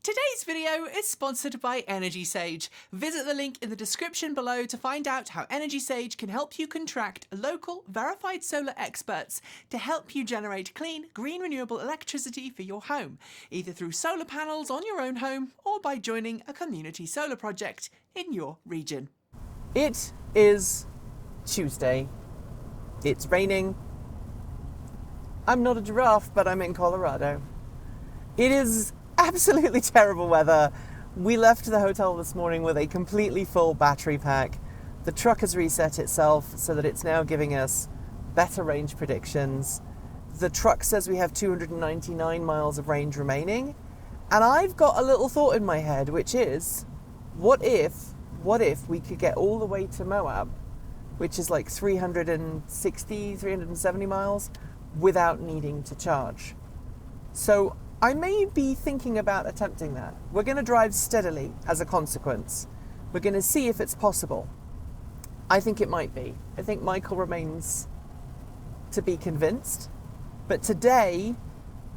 Today's video is sponsored by Energy Sage. Visit the link in the description below to find out how Energy Sage can help you contract local, verified solar experts to help you generate clean, green, renewable electricity for your home, either through solar panels on your own home or by joining a community solar project in your region. It is Tuesday. It's raining. I'm not a giraffe, but I'm in Colorado. It is absolutely terrible weather. We left the hotel this morning with a completely full battery pack. The truck has reset itself so that it's now giving us better range predictions. The truck says we have 299 miles of range remaining. And I've got a little thought in my head, which is, what if we could get all the way to Moab, which is like 370 miles, without needing to charge? So I may be thinking about attempting that. We're going to drive steadily as a consequence. We're going to see if it's possible. I think it might be. I think Michael remains to be convinced. But today,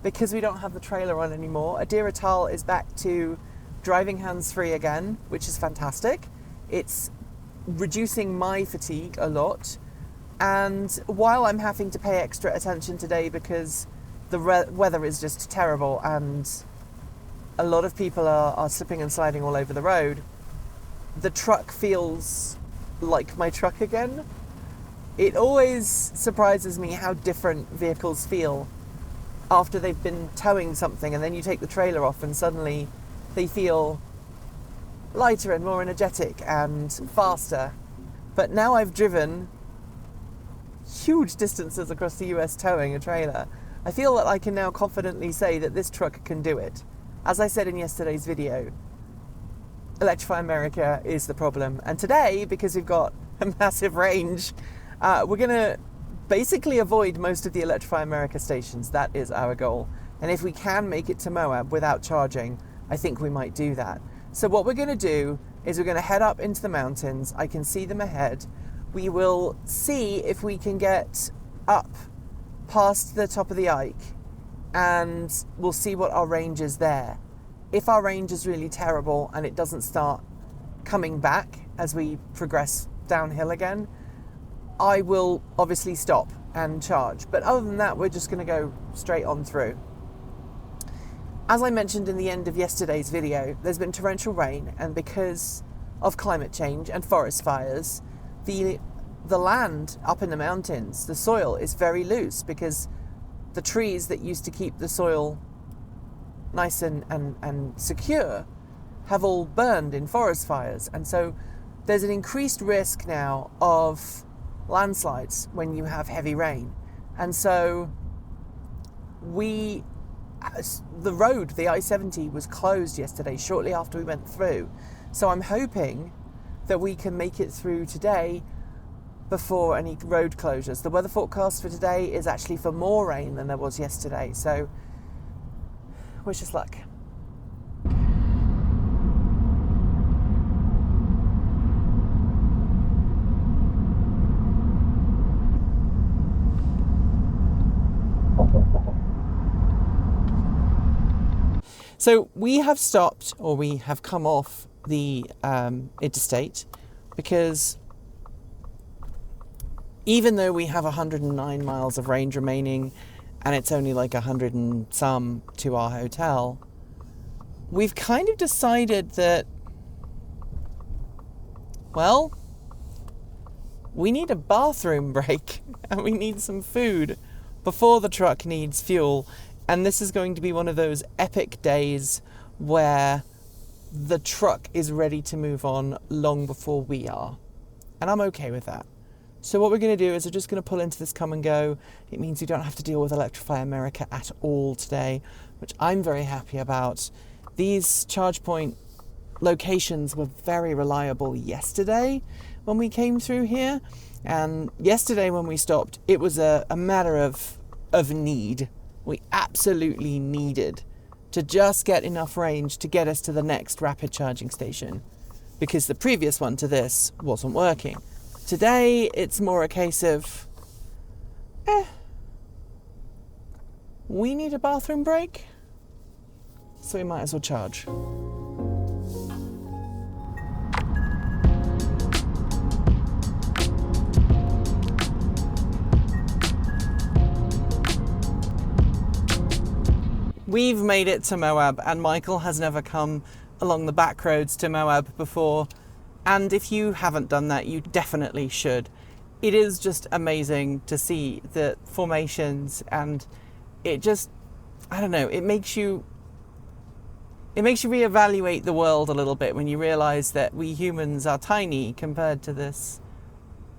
because we don't have the trailer on anymore, Adira Tal is back to driving hands-free again, which is fantastic. It's reducing my fatigue a lot. And while I'm having to pay extra attention today because the weather is just terrible and a lot of people are slipping and sliding all over the road, the truck feels like my truck again. It always surprises me how different vehicles feel after they've been towing something, and then you take the trailer off and suddenly they feel lighter and more energetic and faster. But now I've driven huge distances across the US towing a trailer, I feel that I can now confidently say that this truck can do it. As I said in yesterday's video, Electrify America is the problem. And today, because we've got a massive range, we're going to basically avoid most of the Electrify America stations. That is our goal. And if we can make it to Moab without charging, I think we might do that. So what we're going to do is we're going to head up into the mountains. I can see them ahead. We will see if we can get up past the top of the Ike, and we'll see what our range is there. If our range is really terrible and it doesn't start coming back as we progress downhill again, I will obviously stop and charge. But other than that, we're just going to go straight on through. As I mentioned in the end of yesterday's video, there's been torrential rain, and because of climate change and forest fires, the land up in the mountains, the soil is very loose because the trees that used to keep the soil nice and secure have all burned in forest fires. And so there's an increased risk now of landslides when you have heavy rain. And so the road, the I-70, was closed yesterday shortly after we went through. So I'm hoping that we can make it through today before any road closures. The weather forecast for today is actually for more rain than there was yesterday, so wish us luck. So we have stopped, or we have come off the interstate, because even though we have 109 miles of range remaining and it's only like 100 and some to our hotel, we've kind of decided that, well, we need a bathroom break and we need some food before the truck needs fuel. And this is going to be one of those epic days where the truck is ready to move on long before we are. And I'm okay with that. So what we're going to do is we're just going to pull into this come and go. It means we don't have to deal with Electrify America at all today, which I'm very happy about. These charge point locations were very reliable yesterday when we came through here. And yesterday when we stopped, it was a matter of need. We absolutely needed to just get enough range to get us to the next rapid charging station, because the previous one to this wasn't working. Today, it's more a case of, we need a bathroom break. so we might as well charge. We've made it to Moab, and Michael has never come along the back roads to Moab before. And if you haven't done that, you definitely should. It is just amazing to see the formations, and it just, I don't know, it makes you reevaluate the world a little bit when you realise that we humans are tiny compared to this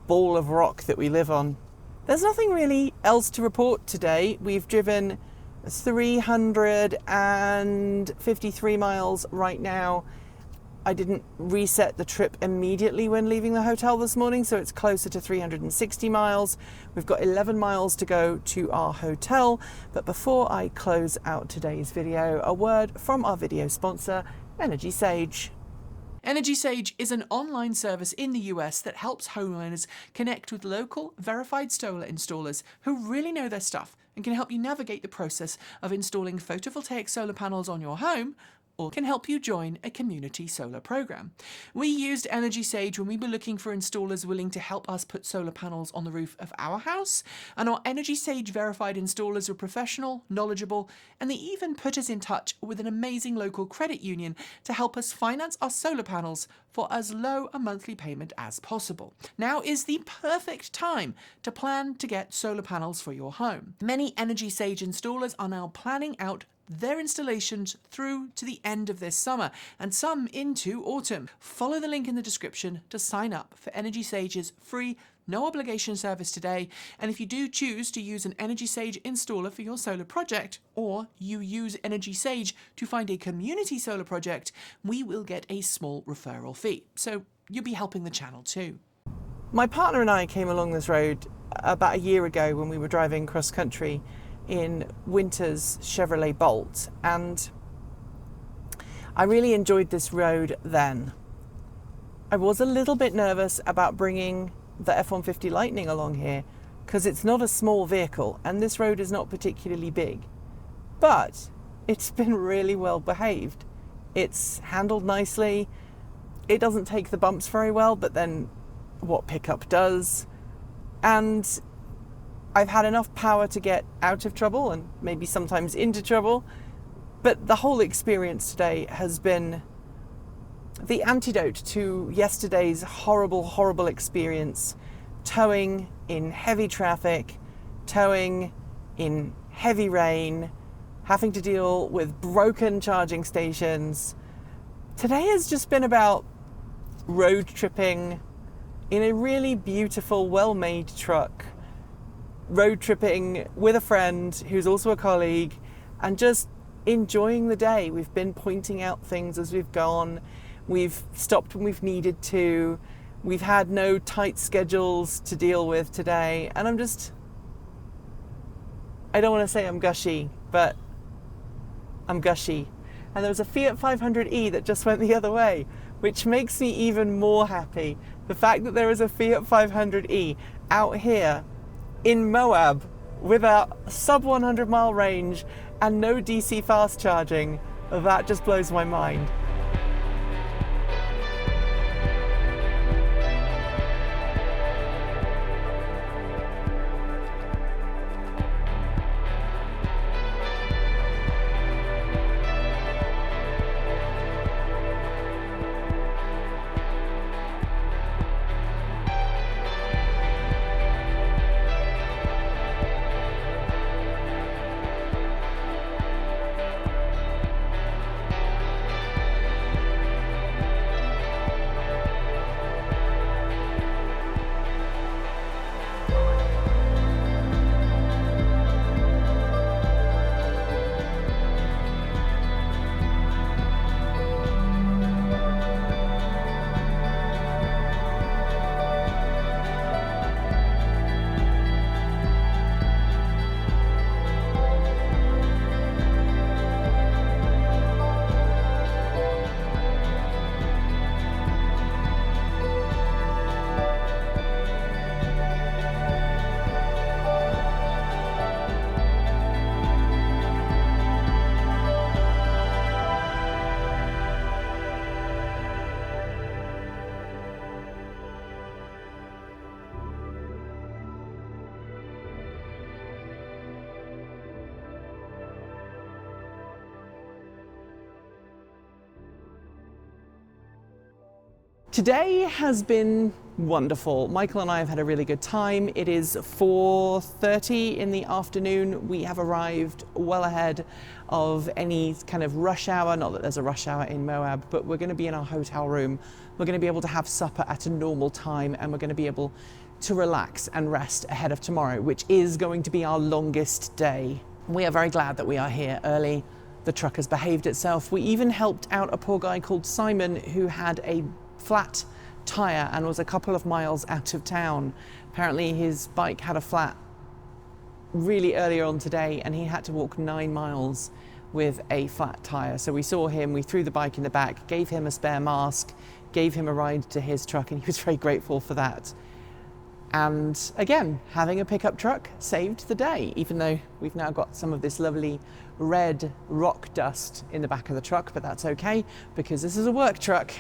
ball of rock that we live on. There's nothing really else to report today. We've driven 353 miles right now. I didn't reset the trip immediately when leaving the hotel this morning, so it's closer to 360 miles. We've got 11 miles to go to our hotel. But before I close out today's video, a word from our video sponsor, Energy Sage. Energy Sage is an online service in the US that helps homeowners connect with local, verified solar installers who really know their stuff and can help you navigate the process of installing photovoltaic solar panels on your home, or can help you join a community solar program. We used Energy Sage when we were looking for installers willing to help us put solar panels on the roof of our house, and our Energy Sage verified installers were professional, knowledgeable, and they even put us in touch with an amazing local credit union to help us finance our solar panels for as low a monthly payment as possible. Now is the perfect time to plan to get solar panels for your home. Many Energy Sage installers are now planning out their installations through to the end of this summer, and some into autumn. Follow the link in the description to sign up for Energy Sage's free, no obligation service today. And if you do choose to use an Energy Sage installer for your solar project, or you use Energy Sage to find a community solar project, we will get a small referral fee. So you'll be helping the channel too. My partner and I came along this road about a year ago when we were driving cross country in winter's Chevrolet Bolt, and I really enjoyed this road then. I was a little bit nervous about bringing the F-150 Lightning along here because it's not a small vehicle and this road is not particularly big, but it's been really well behaved. It's handled nicely. It doesn't take the bumps very well, but then what pickup does, and I've had enough power to get out of trouble and maybe sometimes into trouble, but the whole experience today has been the antidote to yesterday's horrible experience, towing in heavy traffic, towing in heavy rain, having to deal with broken charging stations. Today has just been about road tripping in a really beautiful, well-made truck, road tripping with a friend who's also a colleague, and just enjoying the day. We've been pointing out things as we've gone. We've stopped when we've needed to. We've had no tight schedules to deal with today. And I don't want to say I'm gushy, but I'm gushy. And there was a Fiat 500e that just went the other way, which makes me even more happy. The fact that there is a Fiat 500e out here in Moab with a sub 100 mile range and no DC fast charging, that just blows my mind. Today has been wonderful. Michael and I have had a really good time. It is 4:30 in the afternoon. We have arrived well ahead of any kind of rush hour. Not that there's a rush hour in Moab, but we're going to be in our hotel room. We're going to be able to have supper at a normal time, and we're going to be able to relax and rest ahead of tomorrow, which is going to be our longest day. We are very glad that we are here early. The truck has behaved itself. We even helped out a poor guy called Simon who had a flat tyre and was a couple of miles out of town. Apparently his bike had a flat really earlier on today and he had to walk 9 miles with a flat tyre. So we saw him, we threw the bike in the back, gave him a spare mask, gave him a ride to his truck, and he was very grateful for that. And again, having a pickup truck saved the day, even though we've now got some of this lovely red rock dust in the back of the truck, but that's okay because this is a work truck.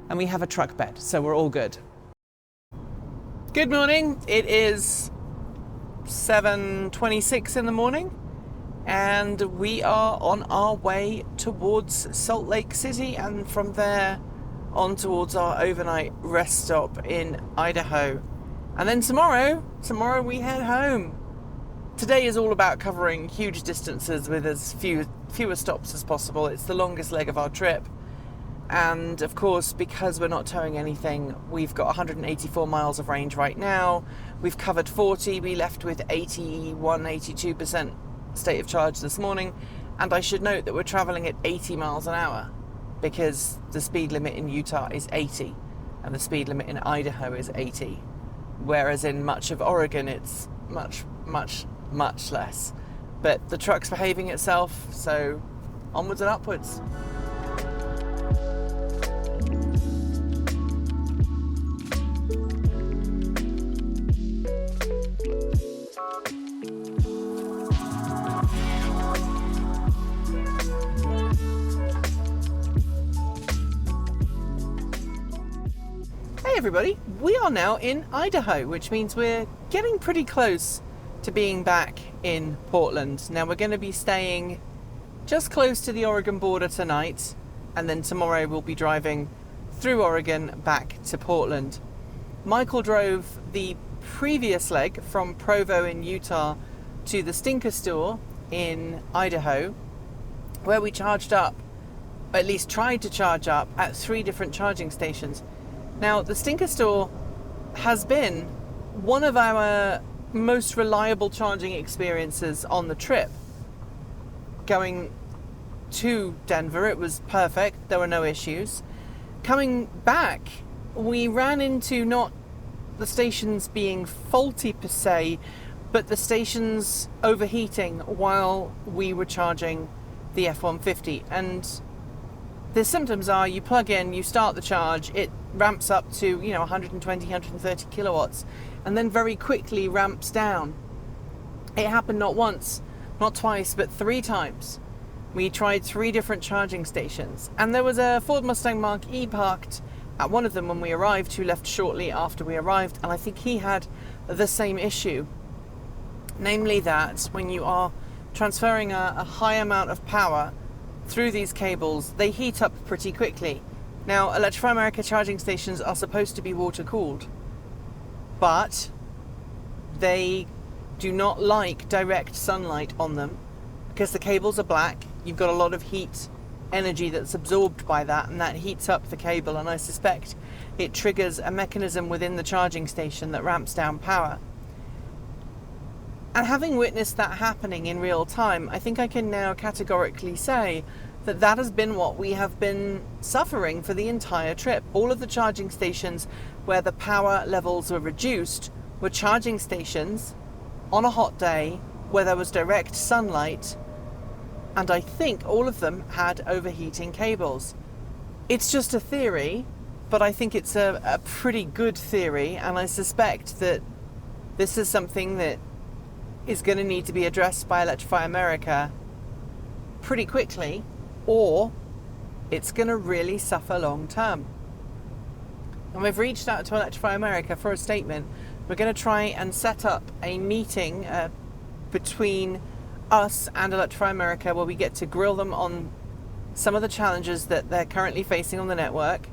And we have a truck bed, so we're all good. Good morning. It is 7:26 in the morning, and we are on our way towards Salt Lake City, and from there on towards our overnight rest stop in Idaho. And then tomorrow we head home. Today is all about covering huge distances with as fewer stops as possible. It's the longest leg of our trip. And of course, because we're not towing anything, we've got 184 miles of range right now. We've covered 40. We left with 82% state of charge this morning. And I should note that we're traveling at 80 miles an hour because the speed limit in Utah is 80 and the speed limit in Idaho is 80. Whereas in much of Oregon, it's much, much, much less. But the truck's behaving itself, so onwards and upwards. Everybody, we are now in Idaho, which means we're getting pretty close to being back in Portland. Now we're going to be staying just close to the Oregon border tonight, and then tomorrow we'll be driving through Oregon back to Portland. Michael drove the previous leg from Provo in Utah to the Stinker store in Idaho, where we charged up, or at least tried to charge up, at 3 different charging stations. Now, the Stinker store has been one of our most reliable charging experiences on the trip. Going to Denver, it was perfect. There were no issues. Coming back, we ran into not the stations being faulty per se, but the stations overheating while we were charging the F-150. And the symptoms are you plug in, you start the charge, it ramps up to 120, 130 kilowatts, and then very quickly ramps down. It happened not once, not twice, but 3 times. We tried 3 different charging stations, and there was a Ford Mustang Mach-E parked at one of them when we arrived, who left shortly after we arrived, and I think he had the same issue. Namely that when you are transferring a high amount of power through these cables, they heat up pretty quickly. Now, Electrify America charging stations are supposed to be water cooled, but they do not like direct sunlight on them because the cables are black. You've got a lot of heat energy that's absorbed by that, and that heats up the cable, and I suspect it triggers a mechanism within the charging station that ramps down power. And having witnessed that happening in real time, I think I can now categorically say that has been what we have been suffering for the entire trip. All of the charging stations where the power levels were reduced were charging stations on a hot day where there was direct sunlight, and I think all of them had overheating cables. It's just a theory, but I think it's a pretty good theory, and I suspect that this is something that is going to need to be addressed by Electrify America pretty quickly, or it's going to really suffer long term. And we've reached out to Electrify America for a statement. We're going to try and set up a meeting between us and Electrify America where we get to grill them on some of the challenges that they're currently facing on the network,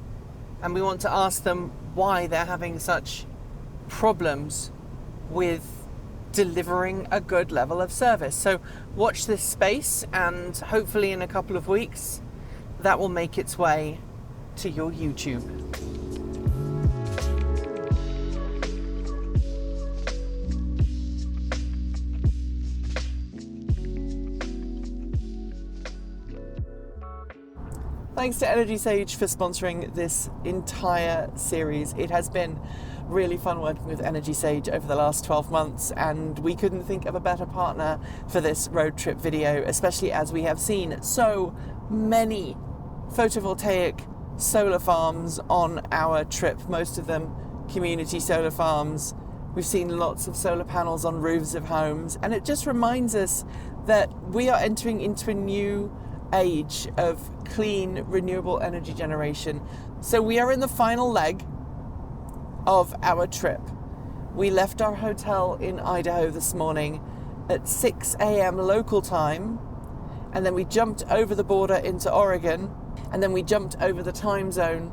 and we want to ask them why they're having such problems with delivering a good level of service. So watch this space, and hopefully in a couple of weeks that will make its way to your YouTube. Thanks to Energy Sage for sponsoring this entire series. It has been really fun working with Energy Sage over the last 12 months, and we couldn't think of a better partner for this road trip video, especially as we have seen so many photovoltaic solar farms on our trip, most of them community solar farms. We've seen lots of solar panels on roofs of homes, and it just reminds us that we are entering into a new age of clean, renewable energy generation. So we are in the final leg of our trip. We left our hotel in Idaho this morning at 6 a.m. local time, and then we jumped over the border into Oregon, and then we jumped over the time zone,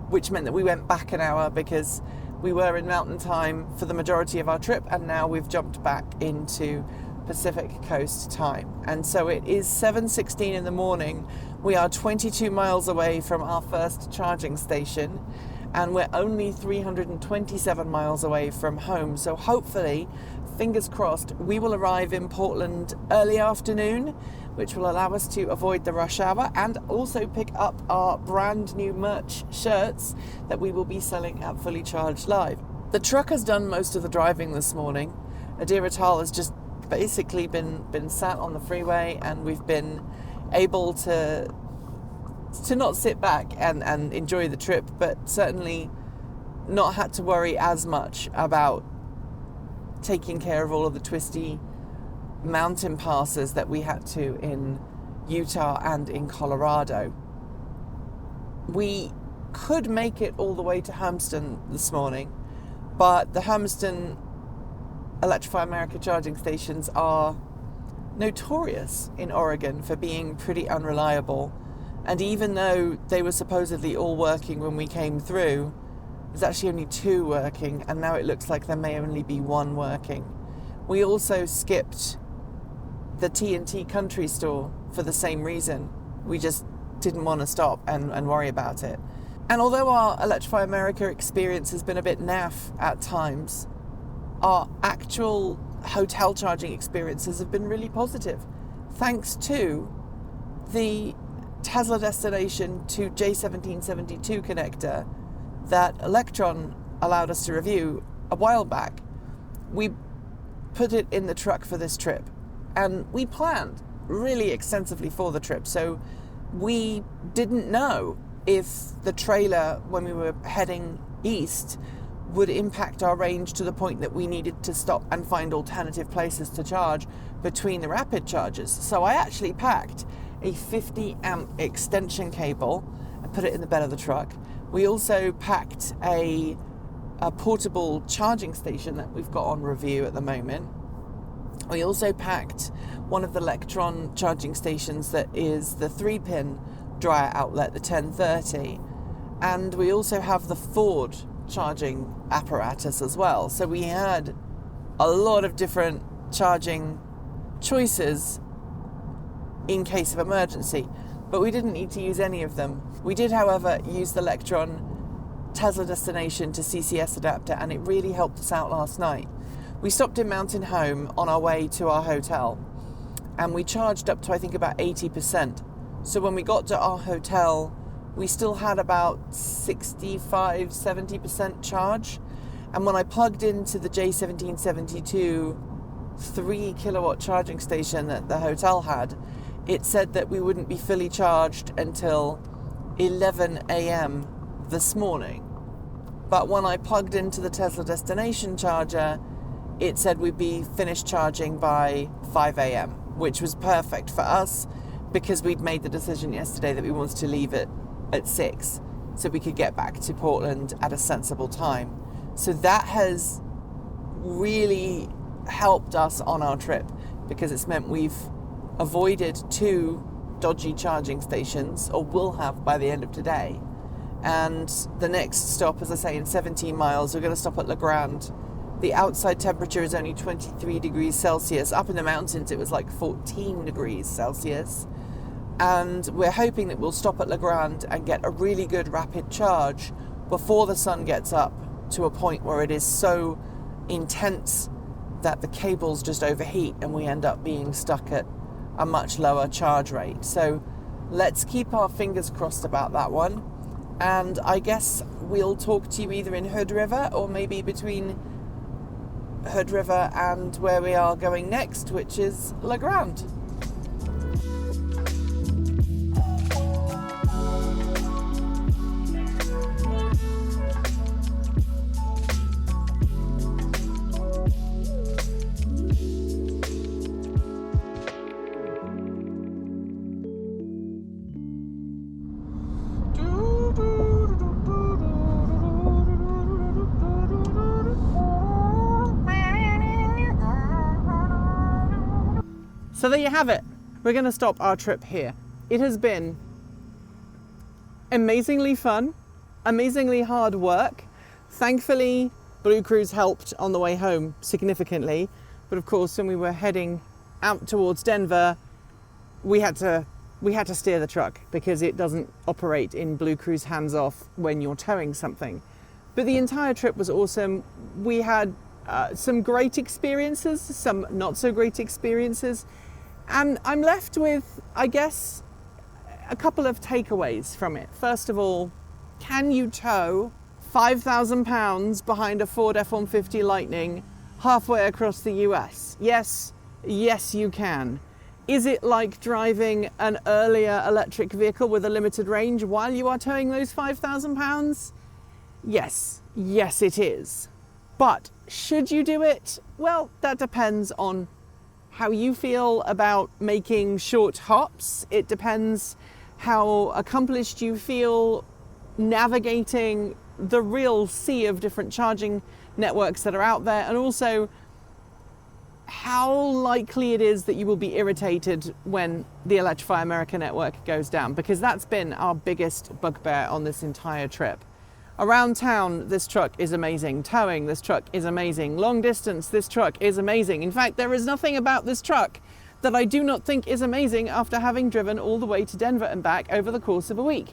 which meant that we went back an hour because we were in mountain time for the majority of our trip, and now we've jumped back into Pacific Coast time. And so it is 7:16 in the morning. We are 22 miles away from our first charging station, and we're only 327 miles away from home. So hopefully, fingers crossed, we will arrive in Portland early afternoon, which will allow us to avoid the rush hour and also pick up our brand new merch shirts that we will be selling at Fully Charged Live. The truck has done most of the driving this morning. Adira Tal has just basically been sat on the freeway, and we've been able to not sit back and enjoy the trip, but certainly not had to worry as much about taking care of all of the twisty mountain passes that we had to in Utah and in Colorado. We could make it all the way to Hermiston this morning, but the Hermiston Electrify America charging stations are notorious in Oregon for being pretty unreliable. And even though they were supposedly all working when we came through, there's actually only 2 working, and now it looks like there may only be 1 working. We also skipped the T&T Country Store for the same reason. We just didn't want to stop and worry about it. And although our Electrify America experience has been a bit naff at times, our actual hotel charging experiences have been really positive, thanks to the Tesla destination to J1772 connector that Electron allowed us to review a while back. We put it in the truck for this trip, and we planned really extensively for the trip, so we didn't know if the trailer, when we were heading east, would impact our range to the point that we needed to stop and find alternative places to charge between the rapid chargers. So I actually packed a 50 amp extension cable and put it in the bed of the truck. We also packed a portable charging station that we've got on review at the moment. We also packed one of the Electron charging stations that is the 3-pin dryer outlet, the 1030. And we also have the Ford charging apparatus as well. So we had a lot of different charging choices in case of emergency, but we didn't need to use any of them. We did, however, use the Electron Tesla destination to CCS adapter, and it really helped us out last night. We stopped in Mountain Home on our way to our hotel, and we charged up to, I think, about 80%. So when we got to our hotel, we still had about 65-70% charge. And when I plugged into the J1772 3 kilowatt charging station that the hotel had, it said that we wouldn't be fully charged until 11 a.m. this morning. But when I plugged into the Tesla destination charger, it said we'd be finished charging by 5 a.m., which was perfect for us because we'd made the decision yesterday that we wanted to leave it at 6 so we could get back to Portland at a sensible time. So that has really helped us on our trip because it's meant we've avoided 2 dodgy charging stations, or will have by the end of today, And the next stop, as I say, in 17 miles, we're going to stop at Legrand. The outside temperature is only 23 degrees Celsius. Up in the mountains, it was like 14 degrees Celsius. And we're hoping that we'll stop at Legrand and get a really good rapid charge before the sun gets up to a point where it is so intense that the cables just overheat and we end up being stuck at a much lower charge rate. So let's keep our fingers crossed about that one. And I guess we'll talk to you either in Hood River or maybe between Hood River and where we are going next, which is Legrand. So there you have it. We're going to stop our trip here. It has been amazingly fun, amazingly hard work. Thankfully, Blue Cruise helped on the way home significantly. But of course, when we were heading out towards Denver, we had to steer the truck because it doesn't operate in Blue Cruise hands-off when you're towing something. But the entire trip was awesome. We had some great experiences, some not so great experiences. And I'm left with, I guess, a couple of takeaways from it. First of all, can you tow 5,000 pounds behind a Ford F150 Lightning halfway across the US? Yes, you can. Is it like driving an earlier electric vehicle with a limited range while you are towing those 5,000 pounds? Yes, it is. But should you do it? Well, that depends on how you feel about making short hops. It depends how accomplished you feel navigating the real sea of different charging networks that are out there, and also how likely it is that you will be irritated when the Electrify America network goes down, because that's been our biggest bugbear on this entire trip. Around town, this truck is amazing. Towing, this truck is amazing. Long distance, this truck is amazing. In fact, there is nothing about this truck that I do not think is amazing after having driven all the way to Denver and back over the course of a week.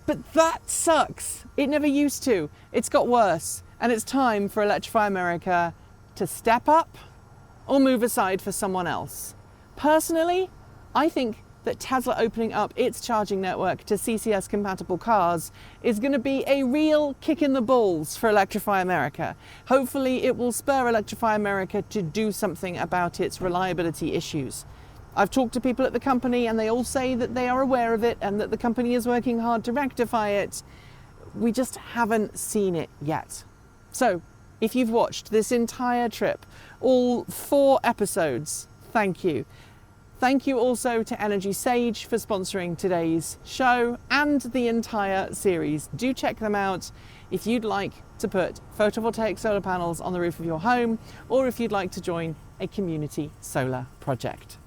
But that sucks. It never used to. It's got worse. And it's time for Electrify America to step up or move aside for someone else. Personally, I think that Tesla opening up its charging network to CCS compatible cars is going to be a real kick in the balls for Electrify America. Hopefully it will spur Electrify America to do something about its reliability issues. I've talked to people at the company and they all say that they are aware of it and that the company is working hard to rectify it. We just haven't seen it yet. So if you've watched this entire trip, all 4 episodes, thank you. Thank you also to Energy Sage for sponsoring today's show and the entire series. Do check them out if you'd like to put photovoltaic solar panels on the roof of your home, or if you'd like to join a community solar project.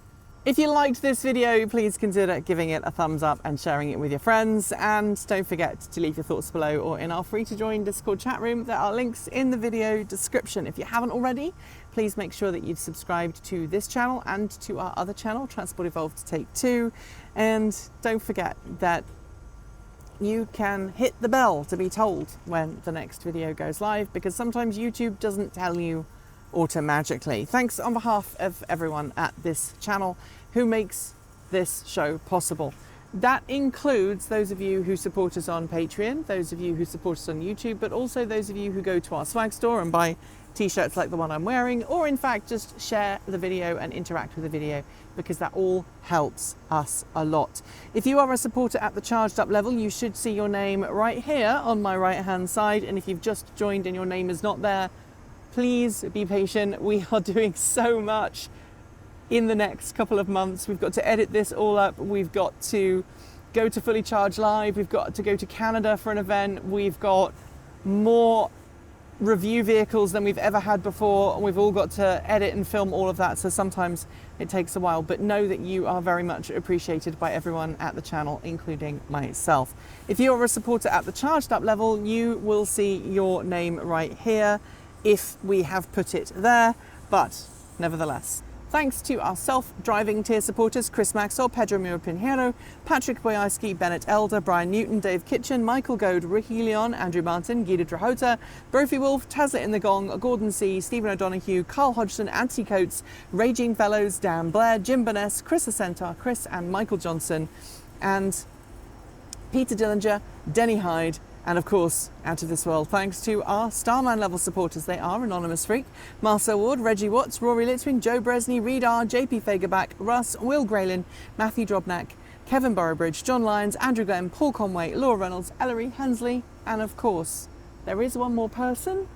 If you liked this video, please consider giving it a thumbs up and sharing it with your friends. And don't forget to leave your thoughts below or in our free to join Discord chat room. There are links in the video description. If you haven't already, please make sure that you've subscribed to this channel and to our other channel, Transport Evolved Take 2. And don't forget that you can hit the bell to be told when the next video goes live, because sometimes YouTube doesn't tell you automatically. Thanks on behalf of everyone at this channel who makes this show possible. That includes those of you who support us on Patreon, those of you who support us on YouTube, but also those of you who go to our swag store and buy t-shirts like the one I'm wearing, or in fact just share the video and interact with the video, because that all helps us a lot. If you are a supporter at the charged up level, you should see your name right here on my right hand side, and if you've just joined and your name is not there, please be patient. We are doing so much in the next couple of months. We've got to edit this all up. We've got to go to Fully Charged Live. We've got to go to Canada for an event. We've got more review vehicles than we've ever had before, and we've all got to edit and film all of that, so sometimes it takes a while, but know that you are very much appreciated by everyone at the channel, including myself. If you are a supporter at the charged up level, you will see your name right here if we have put it there, but nevertheless. Thanks to our self-driving tier supporters, Chris Maxwell, Pedro Mira Pinheiro, Patrick Boyarsky, Bennett Elder, Brian Newton, Dave Kitchen, Michael Goad, Ricky Leon, Andrew Martin, Guido Drahota, Brophy Wolf, Tazza in the Gong, Gordon C, Stephen O'Donoghue, Carl Hodgson, Anthony Coates, Raging Fellows, Dan Blair, Jim Burness, Chris Acentar, Chris and Michael Johnson, and Peter Dillinger, Denny Hyde, and of course, out of this world, thanks to our Starman level supporters. They are Anonymous Freak, Marcel Ward, Reggie Watts, Rory Litzwing, Joe Bresney, Reed R, JP Fagerback, Russ, Will Graylin, Matthew Drobnak, Kevin Burrowbridge, John Lyons, Andrew Glenn, Paul Conway, Laura Reynolds, Ellery Hensley, and of course, there is one more person,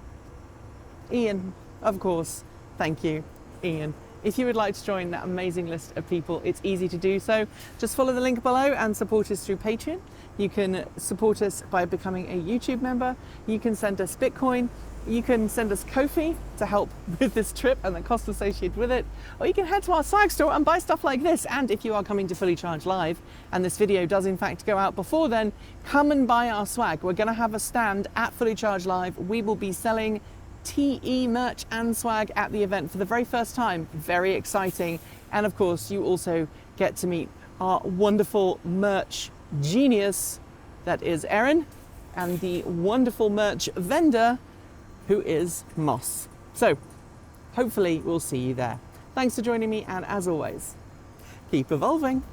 Ian, of course. Thank you, Ian. If you would like to join that amazing list of people, it's easy to do so. Just follow the link below and support us through Patreon. You can support us by becoming a YouTube member. You can send us Bitcoin. You can send us Ko-fi to help with this trip and the cost associated with it. Or you can head to our swag store and buy stuff like this. And if you are coming to Fully Charged Live, and this video does in fact go out before then, come and buy our swag. We're going to have a stand at Fully Charged Live. We will be selling TE merch and swag at the event for the very first time. Very exciting. And of course, you also get to meet our wonderful merch genius that is Erin, and the wonderful merch vendor who is Moss. So hopefully we'll see you there. Thanks for joining me, and as always, keep evolving.